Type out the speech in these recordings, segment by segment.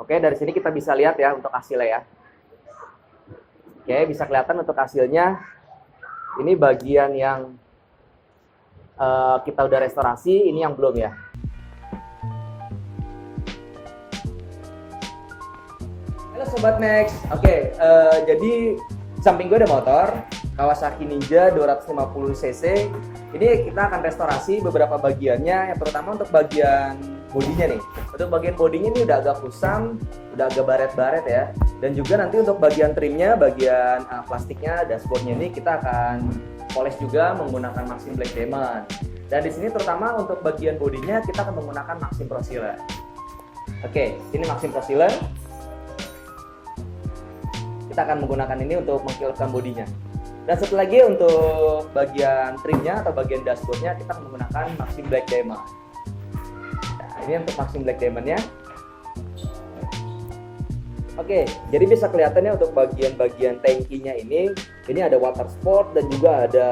Oke, dari sini kita bisa lihat ya untuk hasilnya ya. Oke, bisa kelihatan untuk hasilnya. Ini bagian yang kita udah restorasi, ini yang belum ya. Halo Sobat Max. Oke, jadi samping gue ada motor Kawasaki Ninja 250cc. Ini kita akan restorasi beberapa bagiannya, yang terutama untuk bagian bodinya nih. Untuk bagian bodinya ini udah agak kusam, udah agak baret-baret ya. Dan juga nanti untuk bagian trimnya, bagian plastiknya, dashboardnya ini kita akan polish juga menggunakan Maxim Black Diamond. Dan di sini terutama untuk bagian bodinya kita akan menggunakan Maxim Pro Sealer. Oke, ini Maxim Pro Sealer. Kita akan menggunakan ini untuk mengkilapkan bodinya. Dan satu lagi untuk bagian trimnya atau bagian dashboardnya kita akan menggunakan Maxim Black Diamond. Nah, ini untuk Maxim Black Diamondnya. Oke, jadi bisa kelihatannya untuk bagian-bagian tangkinya ini ada water sport dan juga ada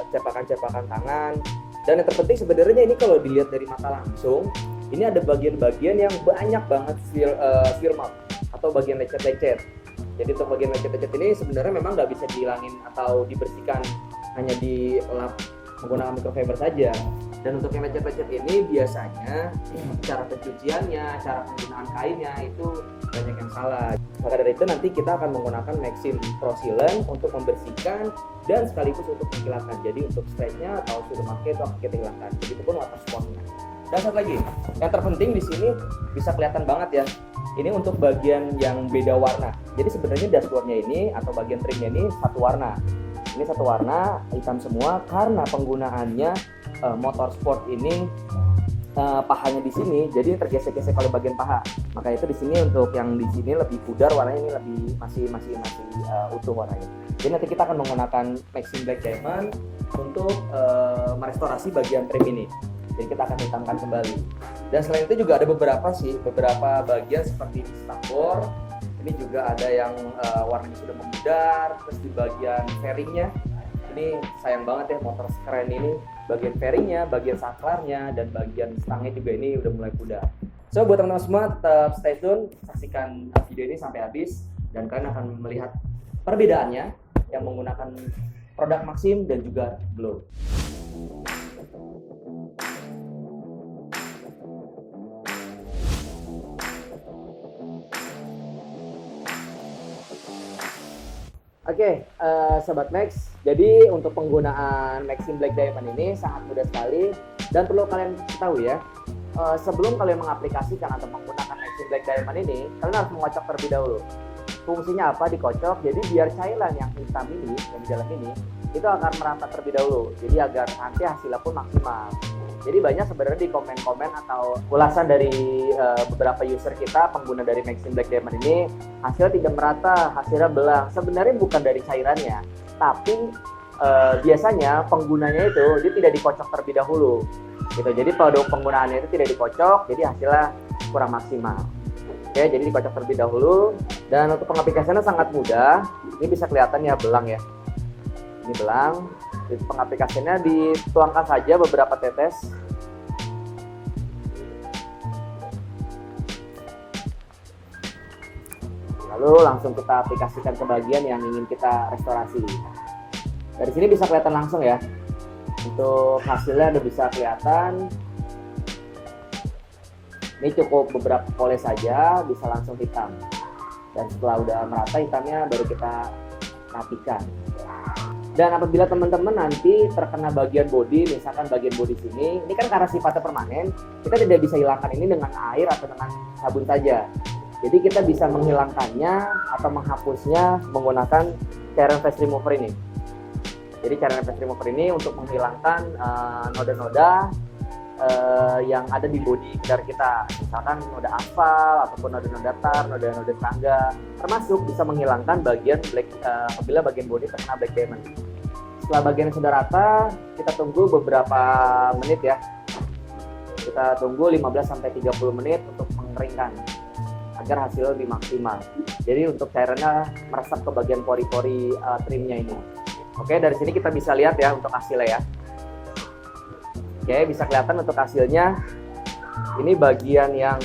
cepakan-cepakan tangan. Dan yang terpenting sebenarnya ini kalau dilihat dari mata langsung, ini ada bagian-bagian yang banyak banget seal mark atau bagian lecet-lecet. Jadi untuk bagian lecet-lecet ini sebenarnya memang nggak bisa dihilangin atau dibersihkan hanya dilap menggunakan microfiber saja. Dan untuk yang lecet-lecet ini biasanya cara pencuciannya, cara penggunaan kainnya itu banyak yang salah. Maka dari itu nanti kita akan menggunakan Maxim Pro Sealant untuk membersihkan dan sekaligus untuk menghilangkan. Jadi untuk scratch-nya atau sudah pakai itu akan kita hilangkan. Begitupun water spot-nya. Dan satu lagi, yang terpenting di sini bisa kelihatan banget ya. Ini untuk bagian yang beda warna. Jadi sebenarnya dashboardnya ini atau bagian trimnya ini satu warna. Ini satu warna hitam semua karena penggunaannya motor sport ini pahanya di sini, jadi tergesek-gesek oleh bagian paha. Maka itu di sini untuk yang di sini lebih pudar warnanya, ini lebih masih utuh warnanya. Jadi nanti kita akan menggunakan Maxim Black Diamond untuk merestorasi bagian trim ini. Jadi kita akan hitamkan kembali. Dan selain itu juga ada beberapa bagian seperti stakbor. Ini juga ada yang warnanya sudah memudar. Terus di bagian fairingnya, ini sayang banget ya motor keren ini. Bagian fairingnya, bagian saklarnya, dan bagian stangnya juga ini udah mulai pudar. So buat teman-teman semua tetap stay tune, saksikan video ini sampai habis. Dan kalian akan melihat perbedaannya yang menggunakan produk Maxim dan juga Glow. Oke, Sobat Max, jadi untuk penggunaan Maxim Black Diamond ini sangat mudah sekali dan perlu kalian ketahui ya, sebelum kalian mengaplikasikan atau menggunakan Maxim Black Diamond ini, kalian harus mengocok terlebih dahulu. Fungsinya apa dikocok? Jadi biar cairan yang hitam ini, yang di dalam ini, itu akan merata terlebih dahulu, jadi agar nanti hasilnya pun maksimal. Jadi banyak sebenarnya di komen-komen atau ulasan dari beberapa user kita, pengguna dari Maxim Black Diamond ini, hasilnya tidak merata, hasilnya belang. Sebenarnya bukan dari cairannya, tapi biasanya penggunanya itu dia tidak dikocok terlebih dahulu. Gitu. Jadi pada penggunaannya itu tidak dikocok, jadi hasilnya kurang maksimal. Oke, jadi dikocok terlebih dahulu. Dan untuk pengaplikasiannya sangat mudah. Ini bisa kelihatan ya belang ya. Ini belang. Di pengaplikasiannya dituangkan saja beberapa tetes. Lalu langsung kita aplikasikan ke bagian yang ingin kita restorasi. Dari sini bisa kelihatan langsung ya. Untuk hasilnya udah bisa kelihatan. Ini cukup beberapa poles saja, bisa langsung hitam. Dan setelah udah merata hitamnya baru kita rapikan. Dan apabila teman-teman nanti terkena bagian bodi, misalkan bagian bodi sini, ini kan karena sifatnya permanen, kita tidak bisa hilangkan ini dengan air atau dengan sabun saja. Jadi kita bisa menghilangkannya atau menghapusnya menggunakan cairan face remover ini. Jadi cairan face remover ini untuk menghilangkan noda-noda yang ada di bodi kendaraan kita, misalkan noda aspal ataupun noda-noda tar, noda-noda tangga, termasuk bisa menghilangkan bagian black apabila bagian bodi terkena black diamond. Setelah bagian sudah rata, kita tunggu beberapa menit ya. Kita tunggu 15-30 menit untuk mengeringkan agar hasil lebih maksimal. Jadi untuk cairannya meresap ke bagian pori-pori trimnya ini. Oke, dari sini kita bisa lihat ya untuk hasilnya ya. Oke, bisa kelihatan untuk hasilnya. Ini bagian yang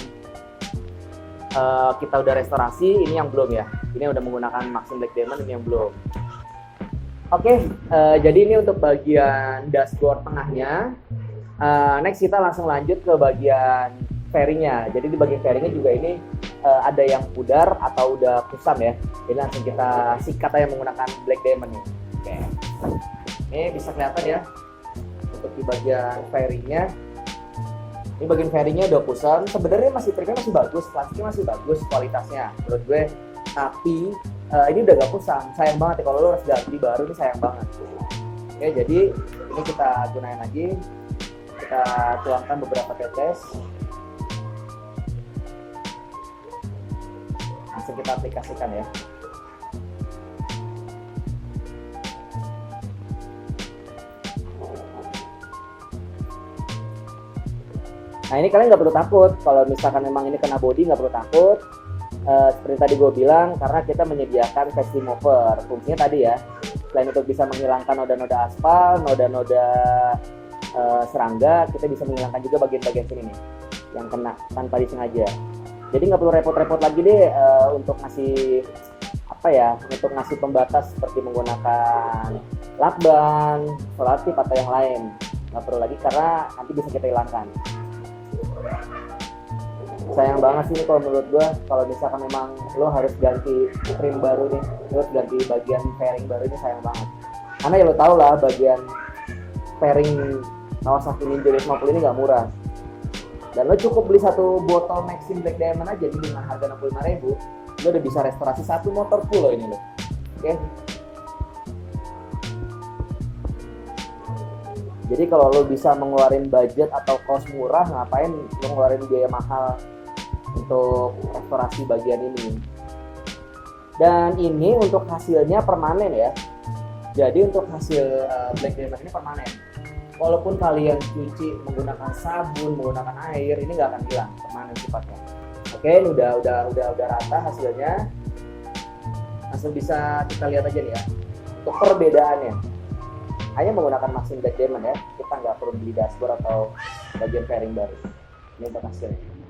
kita udah restorasi, ini yang belum ya. Ini udah menggunakan Maxim Black Diamond, ini yang belum. Oke, jadi ini untuk bagian dashboard tengahnya. Next kita langsung lanjut ke bagian fairingnya. Jadi di bagian fairingnya juga ini ada yang pudar atau udah kusam ya. Jadi langsung kita sikat aja menggunakan Black Diamond nih. Oke, ini bisa kelihatan ya untuk di bagian fairingnya. Ini bagian fairingnya udah kusam. Sebenarnya triknya masih bagus, plastiknya masih bagus kualitasnya menurut gue. Tapi ini udah gak kusam. Sayang banget ya kalau lo harus ganti baru, ini sayang banget. Oke, jadi ini kita gunain lagi. Kita tuangkan beberapa tetes. Langsung kita aplikasikan ya. Nah ini kalian nggak perlu takut kalau misalkan memang ini kena body, nggak perlu takut. Seperti tadi gue bilang, karena kita menyediakan face remover. Fungsinya tadi ya, selain untuk bisa menghilangkan noda-noda aspal, noda-noda serangga, kita bisa menghilangkan juga bagian-bagian sini nih yang kena tanpa disengaja. Jadi nggak perlu repot-repot lagi deh untuk ngasih untuk ngasih pembatas seperti menggunakan lakban, solatif atau yang lain. Nggak perlu lagi karena nanti bisa kita hilangkan. Sayang banget sih kalau menurut gua, kalau misalkan memang lo harus ganti trim baru nih, lo harus ganti bagian fairing baru ini, sayang banget. Karena ya lo tau lah, bagian fairing Kawasaki Ninja 50 ini nggak murah. Dan lo cukup beli satu botol Maxim Black Diamond aja dengan harga 65.000, lo udah bisa restorasi satu motor full lo ini lo. Oke. Jadi kalau lo bisa mengeluarin budget atau cost murah, ngapain lo ngeluarin biaya mahal untuk restorasi bagian ini. Dan ini untuk hasilnya permanen ya. Jadi untuk hasil Black Diamond ini permanen. Walaupun kalian cuci menggunakan sabun, menggunakan air, ini nggak akan hilang, permanen sifatnya. Oke, ini udah rata hasilnya. Langsung bisa kita lihat aja nih ya. Untuk perbedaannya, hanya menggunakan Maxim Black Diamond ya, kita nggak perlu beli dashboard atau bagian fairing baru. Ini untuk hasilnya.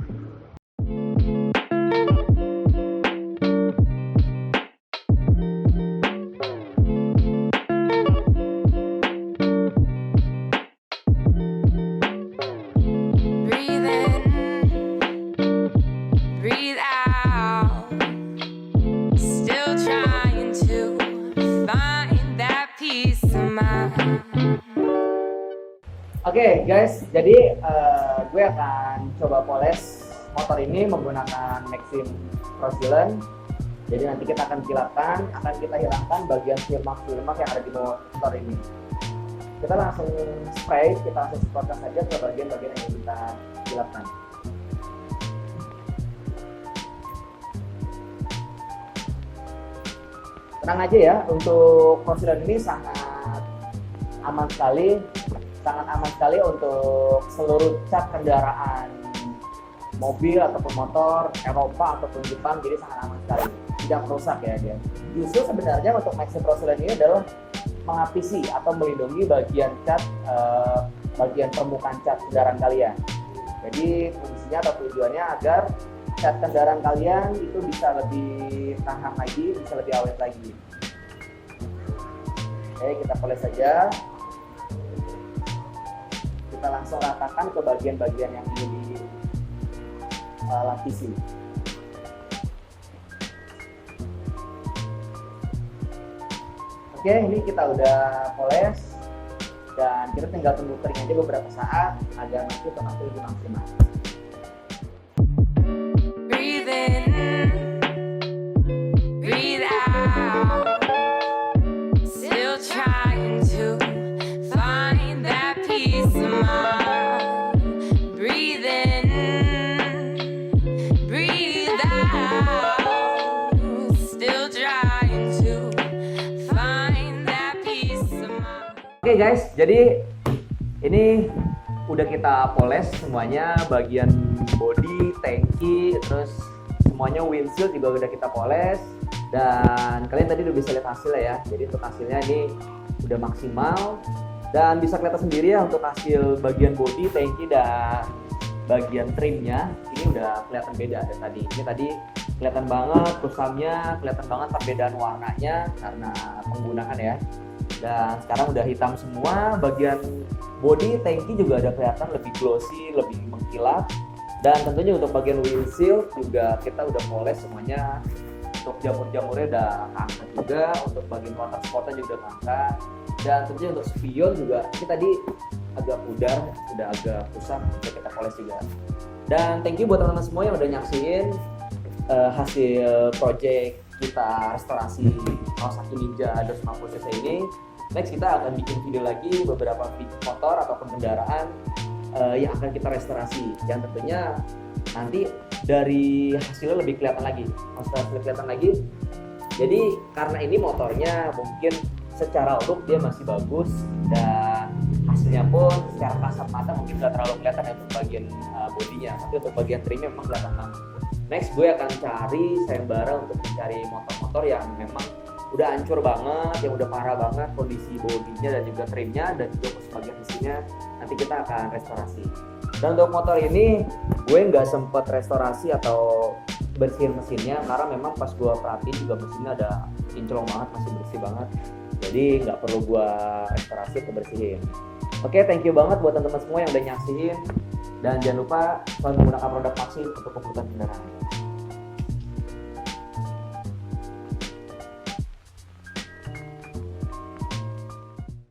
Oke guys, jadi gue akan coba poles motor ini menggunakan Maxim Pro Sealant. Jadi nanti kita akan kilapkan, akan kita hilangkan bagian firmak yang ada di motor ini. Kita langsung spray, kita langsung semprotkan saja ke bagian-bagian yang kita kilapkan. Tenang aja ya, untuk Pro Sealant ini sangat aman sekali untuk seluruh cat kendaraan mobil ataupun motor Eropa ataupun Jepang, jadi sangat aman sekali, tidak merusak ya dia. Justru sebenarnya untuk Maxim Pro Sealant ini adalah mengapisi atau melindungi bagian cat, bagian permukaan cat kendaraan kalian. Jadi fungsinya atau tujuannya agar cat kendaraan kalian itu bisa lebih tahan lagi, bisa lebih awet lagi. Oke, kita poles saja. Kita langsung ratakan ke bagian-bagian yang ingin dilapisi. Oke, ini kita udah poles dan kita tinggal tunggu kering aja beberapa saat agar nanti tonatur lebih maksimal. Breathe in, breathe out. Still trying to find that peace of mind. Breathe in, breathe out. Still trying to find that peace of mind. Oke guys, jadi ini udah kita poles semuanya, bagian body, tangki, terus semuanya windshield juga udah kita poles. Dan kalian tadi udah bisa lihat hasilnya ya. Jadi untuk hasilnya ini udah maksimal dan bisa kelihatan sendiri ya untuk hasil bagian body, tangki dan bagian trimnya ini udah kelihatan beda dari tadi. Ini tadi kelihatan banget kusamnya, kelihatan banget perbedaan warnanya karena menggunakan ya. Dan sekarang udah hitam semua. Bagian body tangki juga ada kelihatan lebih glossy, lebih mengkilap. Dan tentunya untuk bagian windshield juga kita udah poles semuanya. Untuk jamur-jamurnya udah angkat juga, untuk bagian water sportnya juga udah angkat. Dan tentunya untuk spion juga ini tadi agak pudar, udah agak kusam, udah kita poles juga. Dan thank you buat teman-teman semua yang udah nyaksiin hasil project kita restorasi Kawasaki Ninja 250cc ini. Next kita akan bikin video lagi beberapa motor ataupun kendaraan yang akan kita restorasi, yang tentunya nanti dari hasilnya lebih kelihatan lagi. Jadi karena ini motornya mungkin secara look dia masih bagus dan hasilnya pun secara kasat mata mungkin nggak terlalu kelihatan ya untuk bagian bodinya, tapi untuk bagian trimnya memang kelihatan banget. Next gue akan cari sayembara untuk mencari motor-motor yang memang udah hancur banget, yang udah parah banget kondisi bodinya dan juga trimnya dan juga bagian mesinnya, nanti kita akan restorasi. Dan untuk motor ini gue nggak sempet restorasi atau bersihin mesinnya karena memang pas gue perhatiin juga mesinnya ada kinclong banget, masih bersih banget, jadi nggak perlu gue restorasi atau bersihin. Oke, thank you banget buat teman-teman semua yang udah nyaksiin, dan jangan lupa selalu menggunakan produk Maxi untuk kebutuhan kendaraan.